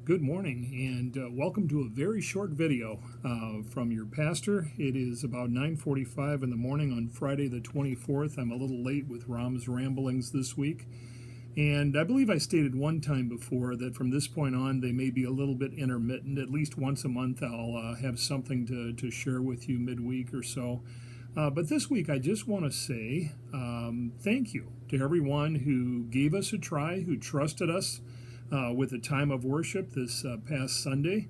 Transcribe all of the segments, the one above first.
Good morning, and welcome to a very short video from your pastor. It is about 9:45 in the morning on Friday the 24th. I'm a little late with Rom's ramblings this week, and I believe I stated one time before that from this point on they may be a little bit intermittent. At least once a month I'll have something to share with you midweek or so. But this week I just want to say thank you to everyone who gave us a try, who trusted us with a time of worship this past Sunday.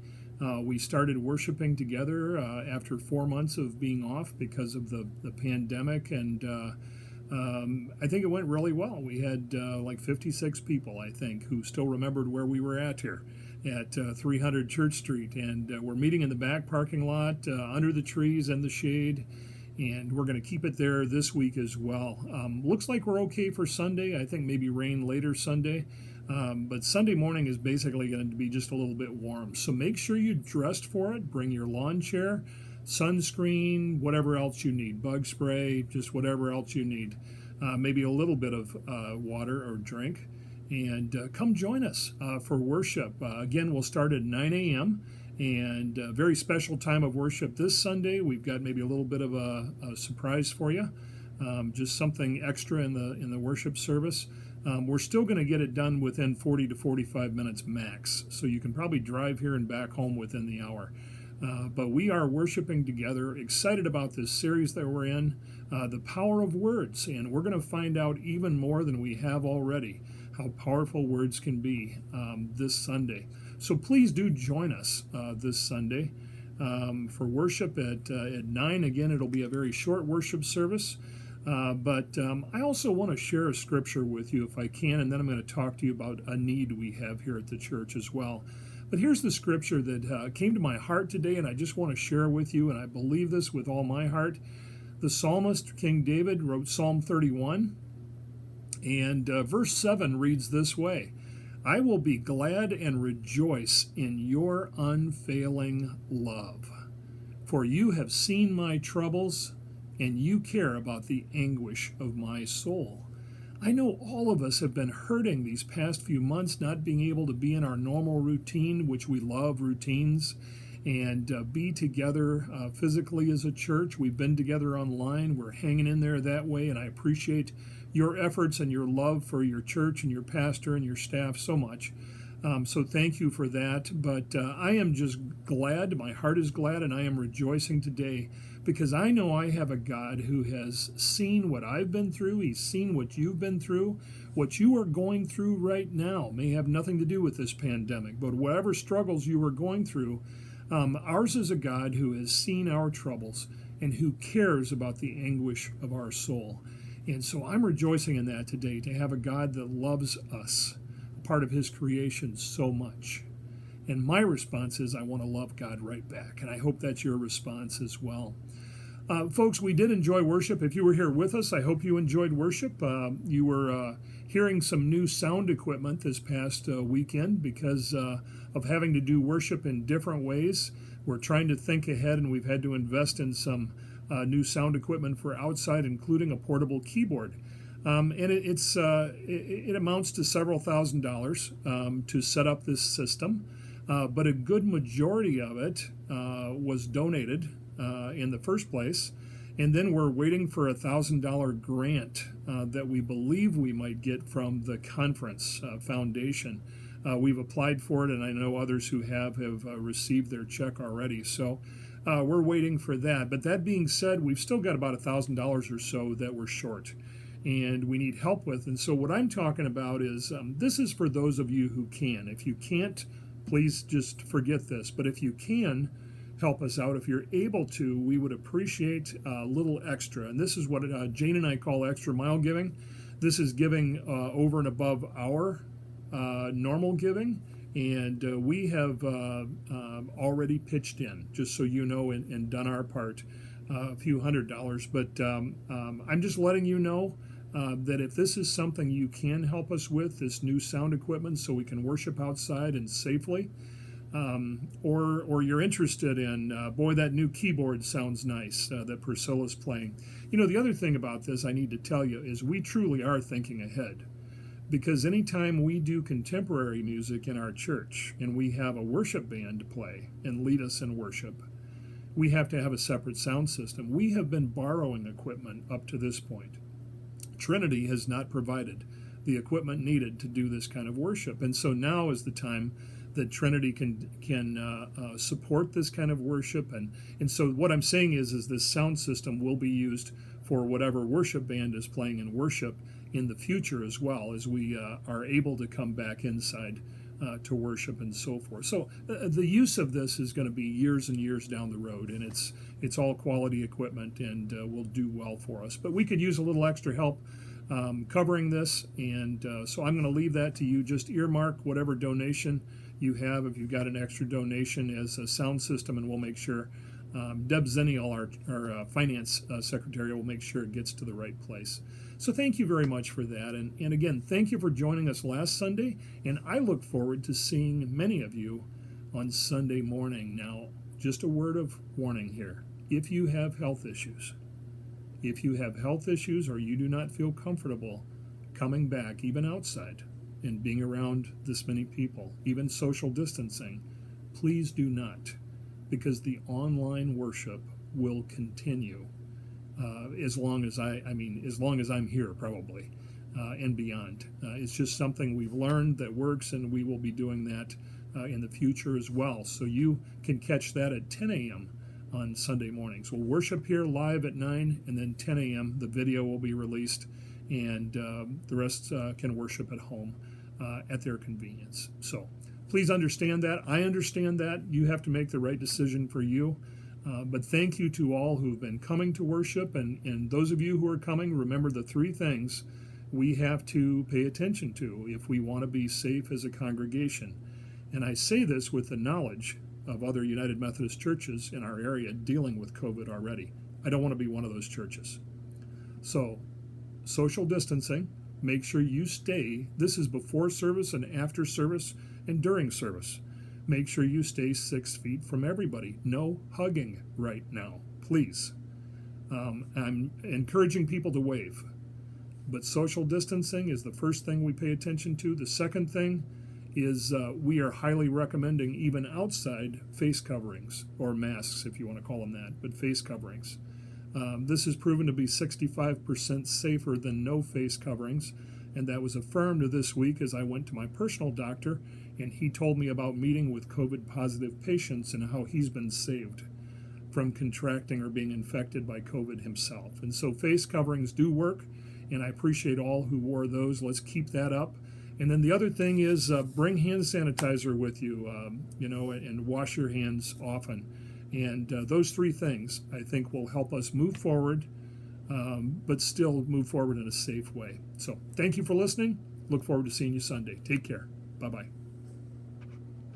We started worshiping together after 4 months of being off because of the pandemic, and I think it went really well. We had like 56 people, I think, who still remembered where we were at here at 300 Church Street, and we're meeting in the back parking lot under the trees and the shade, and we're going to keep it there this week as well. Looks like we're okay for Sunday. I think maybe rain later Sunday. But Sunday morning is basically going to be just a little bit warm. So make sure you dressed for it. Bring your lawn chair, sunscreen, whatever else you need, bug spray, just whatever else you need. Maybe a little bit of water or drink. And come join us for worship. Again, we'll start at 9 a.m. And a very special time of worship this Sunday. We've got maybe a little bit of a surprise for you. Just something extra in the worship service. We're still going to get it done within 40 to 45 minutes max, so you can probably drive here and back home within the hour. But we are worshiping together, excited about this series that we're in, the power of words, and we're going to find out even more than we have already, how powerful words can be this Sunday. So please do join us this Sunday for worship at 9. Again, it'll be a very short worship service. But I also want to share a scripture with you if I can, and then I'm going to talk to you about a need we have here at the church as well. But here's the scripture that came to my heart today, and I just want to share with you, and I believe this with all my heart. The psalmist, King David, wrote Psalm 31, and verse 7 reads this way: I will be glad and rejoice in your unfailing love, for you have seen my troubles, and you care about the anguish of my soul. I know all of us have been hurting these past few months, not being able to be in our normal routine, which we love routines, and be together physically as a church. We've been together online. We're hanging in there that way, and I appreciate your efforts and your love for your church and your pastor and your staff so much. So thank you for that. But I am just glad, my heart is glad, and I am rejoicing today because I know I have a God who has seen what I've been through. He's seen what you've been through. What you are going through right now may have nothing to do with this pandemic, but whatever struggles you are going through, ours is a God who has seen our troubles and who cares about the anguish of our soul. And so I'm rejoicing in that today, to have a God that loves us, part of his creation, so much. And my response is I want to love God right back, and I hope that's your response as well. Folks, we did enjoy worship. If you were here with us, I hope you enjoyed worship. You were hearing some new sound equipment this past weekend because of having to do worship in different ways. We're trying to think ahead, and we've had to invest in some new sound equipment for outside, including a portable keyboard. And it amounts to several $1,000s to set up this system, but a good majority of it was donated in the first place, and then we're waiting for a $1,000 grant that we believe we might get from the conference foundation. We've applied for it, and I know others who have received their check already, so we're waiting for that. But that being said, we've still got about $1,000 or so that we're short and we need help with. And so what I'm talking about is this is for those of you who can. If you can't, please just forget this. But if you can, help us out. If you're able to, we would appreciate a little extra. And this is what Jane and I call extra mile giving. This is giving over and above our normal giving. And we have already pitched in, just so you know, and done our part, a few $100s. But I'm just letting you know that if this is something you can help us with, this new sound equipment so we can worship outside and safely, or you're interested in, boy, that new keyboard sounds nice that Priscilla's playing. You know, the other thing about this I need to tell you is we truly are thinking ahead. Because anytime we do contemporary music in our church and we have a worship band play and lead us in worship, we have to have a separate sound system. We have been borrowing equipment up to this point. Trinity has not provided the equipment needed to do this kind of worship. And so now is the time that Trinity can support this kind of worship. And so what I'm saying is this sound system will be used for whatever worship band is playing in worship in the future, as well as we are able to come back inside to worship and so forth. So the use of this is going to be years and years down the road, and it's all quality equipment and will do well for us. But we could use a little extra help covering this, and so I'm going to leave that to you. Just earmark whatever donation you have, if you've got an extra donation, as a sound system, and we'll make sure Deb Zenial, our finance secretary, will make sure it gets to the right place. So thank you very much for that. And again, thank you for joining us last Sunday. And I look forward to seeing many of you on Sunday morning. Now, just a word of warning here. If you have health issues, or you do not feel comfortable coming back, even outside, and being around this many people, even social distancing, please do not, because the online worship will continue as long as as long as I'm here, probably, and beyond. It's just something we've learned that works, and we will be doing that in the future as well. So you can catch that at 10 a.m. on Sunday mornings. We'll worship here live at 9, and then 10 a.m. the video will be released, and the rest can worship at home at their convenience. So please understand that. I understand that. You have to make the right decision for you. But thank you to all who've been coming to worship, and those of you who are coming, remember the three things we have to pay attention to if we want to be safe as a congregation. And I say this with the knowledge of other United Methodist churches in our area dealing with COVID already. I don't want to be one of those churches. So, social distancing, make sure you stay. This is before service and after service and during service. Make sure you stay 6 feet from everybody. No hugging right now, please. I'm encouraging people to wave, but social distancing is the first thing we pay attention to. The second thing is we are highly recommending, even outside, face coverings, or masks if you want to call them that, but face coverings. This has proven to be 65% safer than no face coverings, and that was affirmed this week as I went to my personal doctor, and he told me about meeting with COVID-positive patients and how he's been saved from contracting or being infected by COVID himself. And so face coverings do work, and I appreciate all who wore those. Let's keep that up. And then the other thing is bring hand sanitizer with you, and wash your hands often. And those three things, I think, will help us move forward, but still move forward in a safe way. So thank you for listening. Look forward to seeing you Sunday. Take care. Bye-bye.